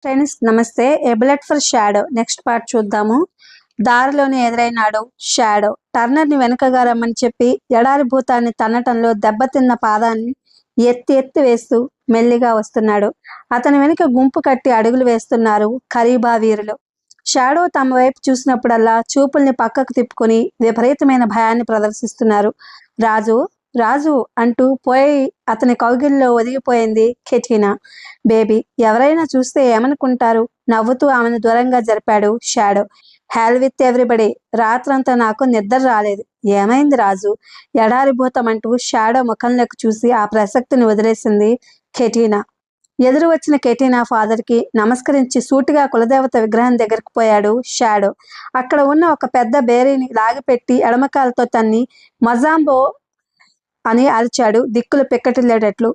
Friends నమస్తే. A Bullet for Shadow next part చూద్దాము. దారిలోనే ఎదురైనాడు షాడో. టర్నర్ని వెనుకగా రమ్మని చెప్పి ఎడారి భూతాన్ని తన్నటంలో దెబ్బతిన్న పాదాన్ని ఎత్తి ఎత్తి వేస్తూ మెల్లిగా వస్తున్నాడు. అతని వెనుక గుంపు కట్టి అడుగులు వేస్తున్నారు కరీబా వీరులు. షాడో తమ వైపు చూసినప్పుడల్లా చూపుల్ని పక్కకు తిప్పుకొని విపరీతమైన భయాన్ని ప్రదర్శిస్తున్నారు. రాజు రాజు అంటూ పోయి అతని కౌగిల్లో ఒదిగిపోయింది కెటీనా. బేబీ, ఎవరైనా చూస్తే ఏమనుకుంటారు? నవ్వుతూ ఆమెను దూరంగా జరిపాడు షాడో. Hell with everybody. రాత్రంతా నాకు నిద్ర రాలేదు. ఏమైంది రాజు? ఎడారి భూతం అంటూ షాడో ముఖంలోకి చూసి ఆ ప్రసక్తిని వదిలేసింది కెటీనా. ఎదురు వచ్చిన కెటీనా ఫాదర్కి నమస్కరించి సూటిగా కులదేవత విగ్రహం దగ్గరకు పోయాడు షాడో. అక్కడ ఉన్న ఒక పెద్ద బేరీని లాగిపెట్టి ఎడమకాలతో తన్ని మజాంబో అని అరిచాడు దిక్కులు పిక్కటిల్లేటట్లు.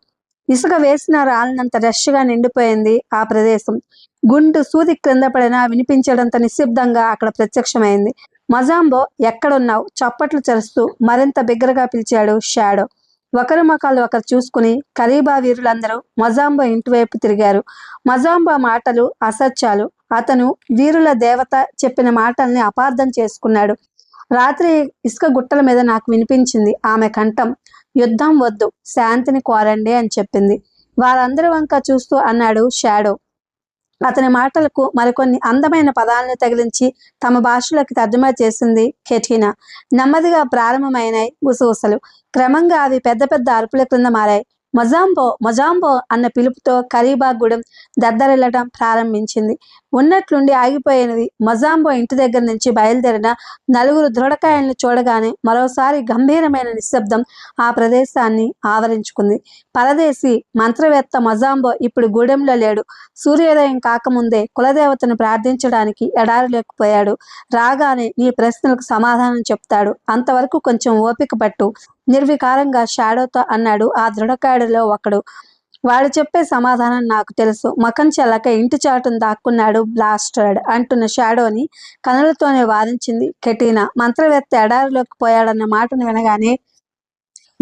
ఇసుక వేసిన రాళ్ళనంత రష్గా నిండిపోయింది ఆ ప్రదేశం. గుండు సూది క్రింద పడినా వినిపించడంత నిశ్శబ్దంగా అక్కడ ప్రత్యక్షమైంది. మజాంబో, ఎక్కడున్నావు? చప్పట్లు చరుస్తూ మరింత బిగ్గరగా పిలిచాడు షాడో. ఒకరి ముఖాలు ఒకరు చూసుకుని కరీబా వీరులందరూ మజాంబో ఇంటివైపు తిరిగారు. మజాంబో మాటలు అసత్యాలు. అతను వీరుల దేవత చెప్పిన మాటల్ని అపార్థం చేసుకున్నాడు. రాత్రి ఇసుక గుట్టల మీద నాకు వినిపించింది ఆమె కంఠం. యుద్ధం వద్దు, శాంతిని కోరండి అని చెప్పింది. వారందరి వంక చూస్తూ అన్నాడు షాడో. అతని మాటలకు మరికొన్ని అందమైన పదాలను తగిలించి తమ భాషలోకి తర్జుమా చేసింది కెటీనా. నెమ్మదిగా ప్రారంభమైనాయి గుసగుసలు. క్రమంగా అవి పెద్ద పెద్ద అరుపుల క్రింద మారాయి. మజాంబో మజాంబో అన్న పిలుపుతో కరీబా గూడెం దద్దరిల్లడం ప్రారంభించింది. ఉన్నట్లుండి ఆగిపోయినవి. మజాంబో ఇంటి దగ్గర నుంచి బయలుదేరిన నలుగురు దృఢకాయలను చూడగానే మరోసారి గంభీరమైన నిశ్శబ్దం ఆ ప్రదేశాన్ని ఆవరించుకుంది. పరదేశీ మంత్రవేత్త మజాంబో ఇప్పుడు గూడెంలో లేడు. సూర్యోదయం కాకముందే కులదేవతను ప్రార్థించడానికి ఎడారిలోకి పోయాడు. రాగానే నీ ప్రశ్నలకు సమాధానం చెప్తాడు. అంతవరకు కొంచెం ఓపిక పట్టు, నిర్వికారంగా షాడోతో అన్నాడు ఆ దృఢకాయుడిలో ఒకడు. వాడు చెప్పే సమాధానం నాకు తెలుసు. మకం చెల్లక ఇంటి చాటును దాక్కున్నాడు బ్లాస్టర్డ్ అంటున్న షాడోని కనులతోనే వారించింది కెటీనా. మంత్రవేత్త ఎడారిలోకి పోయాడన్న మాటను వినగానే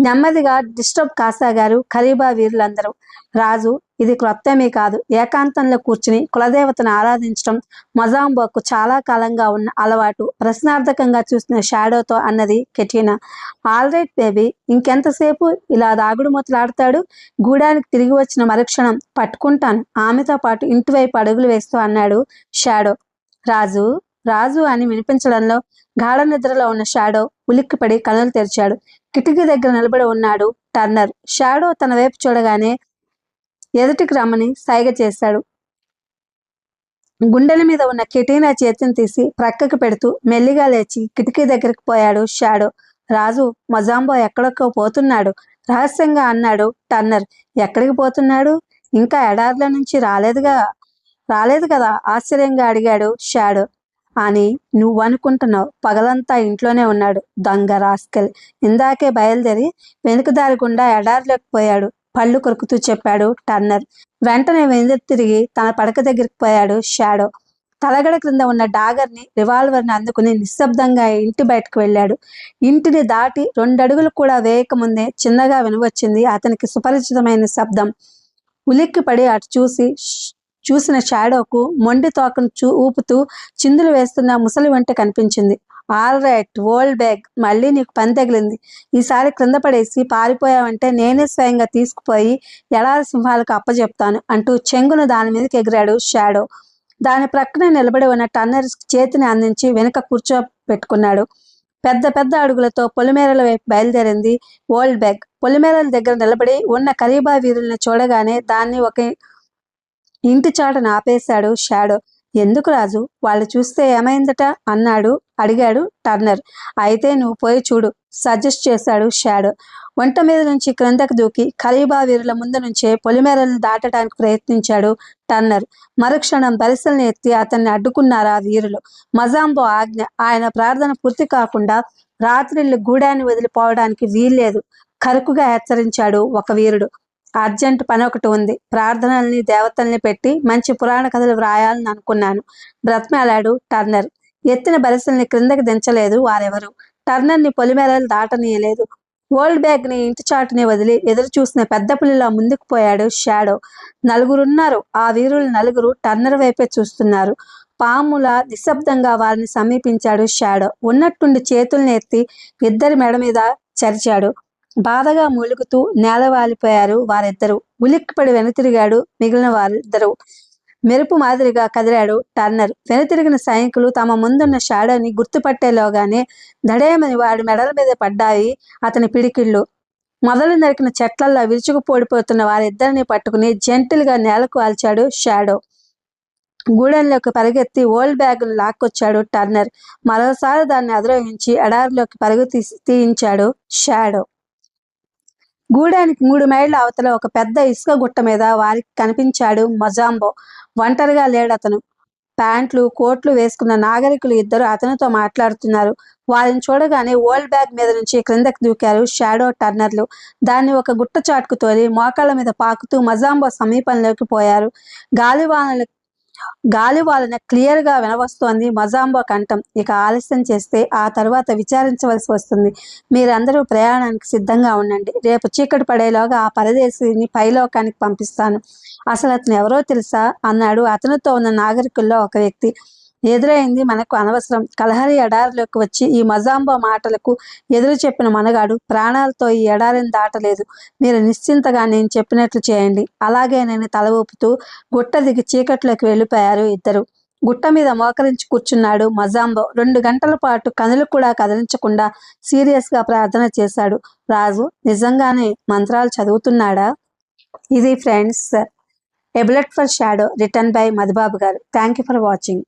నెమ్మదిగా డిస్టర్బ్ కాసాగారు కరీబా వీరులందరూ. రాజు, ఇది క్రొత్తమీ కాదు. ఏకాంతంలో కూర్చుని కులదేవతను ఆరాధించడం మజాంబోకు చాలా కాలంగా ఉన్న అలవాటు. ప్రశ్నార్థకంగా చూసిన షాడోతో అన్నది కెటీనా. ఆల్ రైట్ బేబీ, ఇంకెంతసేపు ఇలా దాగుడు మూతలాడతాడు? గూడానికి తిరిగి వచ్చిన మరుక్షణం పట్టుకుంటాను. ఆమెతో పాటు ఇంటివైపు అడుగులు వేస్తూ అన్నాడు షాడో. రాజు రాజు అని వినిపించడంలో గాఢ నిద్రలో ఉన్న షాడో ఉలిక్కిపడి కనులు తెరిచాడు. కిటికీ దగ్గర నిలబడి ఉన్నాడు టర్నర్. షాడో తన వైపు చూడగానే ఎదుటికి రమ్మని సైగ చేశాడు. గుండెల మీద ఉన్న కెటీనా చేతిని తీసి ప్రక్కకు పెడుతూ మెల్లిగా లేచి కిటికీ దగ్గరికి పోయాడు షాడో. రాజు, మజాంబో ఎక్కడికో పోతున్నాడు రహస్యంగా అన్నాడు టర్నర్. ఎక్కడికి పోతున్నాడు? ఇంకా ఎడారిలో నుంచి రాలేదు కదా ఆశ్చర్యంగా అడిగాడు షాడో. అని నువ్వు అనుకుంటున్నావు. పగలంతా ఇంట్లోనే ఉన్నాడు దొంగ రాస్కెల్. ఇందాకే బయలుదేరి వెనుకదారి గుండా ఎడారిలోకి పోయాడు పళ్ళు కొరుకుతూ చెప్పాడు టర్నర్. వెంటనే వెనుదిరిగి తిరిగి తన పడక దగ్గరికి పోయాడు షాడో. తలగడ క్రింద ఉన్న డాగర్ని రివాల్వర్ని అందుకుని నిశ్శబ్దంగా ఇంటి బయటకు వెళ్ళాడు. ఇంటిని దాటి 2 అడుగులు కూడా వేయకముందే చిన్నగా వినవచ్చింది అతనికి సుపరిచితమైన శబ్దం. ఉలిక్కిపడి అటు చూసిన షాడోకు మొండి తోకను ఊపుతూ చిందులు వేస్తున్న ముసలి వంట కనిపించింది. ఆల్ రైట్ ఓల్డ్ బ్యాగ్, మళ్ళీ నీకు పని తగిలింది. ఈసారి క్రింద పడేసి పారిపోయావంటే నేనే స్వయంగా తీసుకుపోయి ఎడారి సింహాలకు అప్పచెప్తాను అంటూ చెంగున దాని మీదకి ఎగిరాడు షాడో. దాని ప్రక్కనే నిలబడి ఉన్న టర్నర్ చేతిని అందించి వెనుక కూర్చోపెట్టుకున్నాడు. పెద్ద పెద్ద అడుగులతో పొలిమేరల వైపు బయలుదేరింది ఓల్డ్ బ్యాగ్. పొలిమేరల దగ్గర నిలబడి ఉన్న కరీబా వీరుల్ని చూడగానే దాన్ని ఒక ఇంటి చాటును ఆపేశాడు షాడో. ఎందుకు రాజు? వాళ్ళు చూస్తే ఏమైందట అడిగాడు టర్నర్. అయితే నువ్వు పోయి చూడు సజెస్ట్ చేశాడు షాడో. వంట మీద నుంచి క్రిందకు దూకి కరీబా వీరుల ముందు నుంచే పొలిమేరలను దాటడానికి ప్రయత్నించాడు టర్నర్. మరుక్షణం బరిసెల్ని ఎత్తి అతన్ని అడ్డుకున్నారు ఆ వీరులు. మజాంబో ఆజ్ఞ. ఆయన ప్రార్థన పూర్తి కాకుండా రాత్రిళ్ళు గూడాన్ని వదిలిపోవడానికి వీల్లేదు కరుకుగా హెచ్చరించాడు ఒక వీరుడు. అర్జెంట్ పని ఒకటి ఉంది. ప్రార్థనల్ని దేవతల్ని పెట్టి మంచి పురాణ కథలు వ్రాయాలని అనుకున్నాను బ్రతిమాలాడు టర్నర్. ఎత్తిన బరిసెల్ని క్రిందకి దించలేదు వారెవరు. టర్నర్ని పొలిమేరలు దాటనీయలేదు. ఓల్డ్ బ్యాగ్ ని ఇంటి చాటునే వదిలి ఎదురు చూసిన పెద్ద పులిలా ముందుకు పోయాడు షాడో. నలుగురున్నారు. ఆ వీరులు నలుగురు టర్నర్ వైపే చూస్తున్నారు. పాముల నిశ్శబ్దంగా వారిని సమీపించాడు షాడో. ఉన్నట్టుండి చేతుల్ని ఎత్తి ఇద్దరి మెడ మీద చరిచాడు. బాధగా మూలుగుతూ నేల వాలిపోయారు వారిద్దరూ. ఉలిక్కిపడి వెనుతిరిగాడు మిగిలిన వారిద్దరూ. మెరుపు మాదిరిగా కదిలాడు టర్నర్. వెనుతిరిగిన సైనికులు తమ ముందున్న షాడోని గుర్తుపట్టేలోగానే దడేమని వాడి మెడల మీద పడ్డాయి అతని పిడికిళ్ళు. మొదలు నరికిన చెట్లల్లా విరుచుకుపోడిపోతున్న వారిద్దరిని పట్టుకుని జెంటిల్గా నేలకు ఆల్చాడు షాడో. గూడెంలోకి పరిగెత్తి ఓల్డ్ బ్యాగును లాక్కొచ్చాడు టర్నర్. మరోసారి దాన్ని అధిరోహించి ఎడారిలోకి పరుగు తీయించాడు షాడో. గూడానికి 3 మైళ్ళ అవతల ఒక పెద్ద ఇసుక గుట్ట మీద వారికి కనిపించాడు మజాంబో. ఒంటరిగా లేడతను. ప్యాంట్లు కోట్లు వేసుకున్న నాగరికులు ఇద్దరు అతనితో మాట్లాడుతున్నారు. వారిని చూడగానే ఓల్డ్ బ్యాగ్ మీద నుంచి క్రిందకి దూకారు షాడో టర్నర్లు. దాన్ని ఒక గుట్ట చాటుకు తోలి మోకాళ్ళ మీద పాకుతూ మజాంబో సమీపంలోకి పోయారు. గాలివాలన క్లియర్గా వినవస్తోంది మజాంబో కంఠం. ఇక ఆలస్యం చేస్తే ఆ తరువాత విచారించవలసి వస్తుంది. మీరందరూ ప్రయాణానికి సిద్ధంగా ఉండండి. రేపు చీకటి పడేలోగా ఆ పరదేశిని పైలోకానికి పంపిస్తాను. అసలు అతను ఎవరో తెలుసా అన్నాడు అతనితో ఉన్న నాగరికుల్లో ఒక వ్యక్తి. ఎదురైంది మనకు అనవసరం. కలహరి ఎడారిలోకి వచ్చి ఈ మజాంబో మాటలకు ఎదురు చెప్పిన మనగాడు ప్రాణాలతో ఈ ఎడారిని దాటలేదు. మీరు నిశ్చింతగా నేను చెప్పినట్లు చేయండి. అలాగే నేను తల ఊపుతూ గుట్ట దిగి చీకట్లోకి వెళ్ళిపోయారు ఇద్దరు. గుట్ట మీద మోకరించి కూర్చున్నాడు మజాంబో. 2 గంటల పాటు కనులు కూడా కదిలించకుండా సీరియస్గా ప్రార్థన చేశాడు. రాజు నిజంగానే మంత్రాలు చదువుతున్నాడా? ఇది friends, A Bullet for Shadow return by Madhubabu garu. Thank you for watching.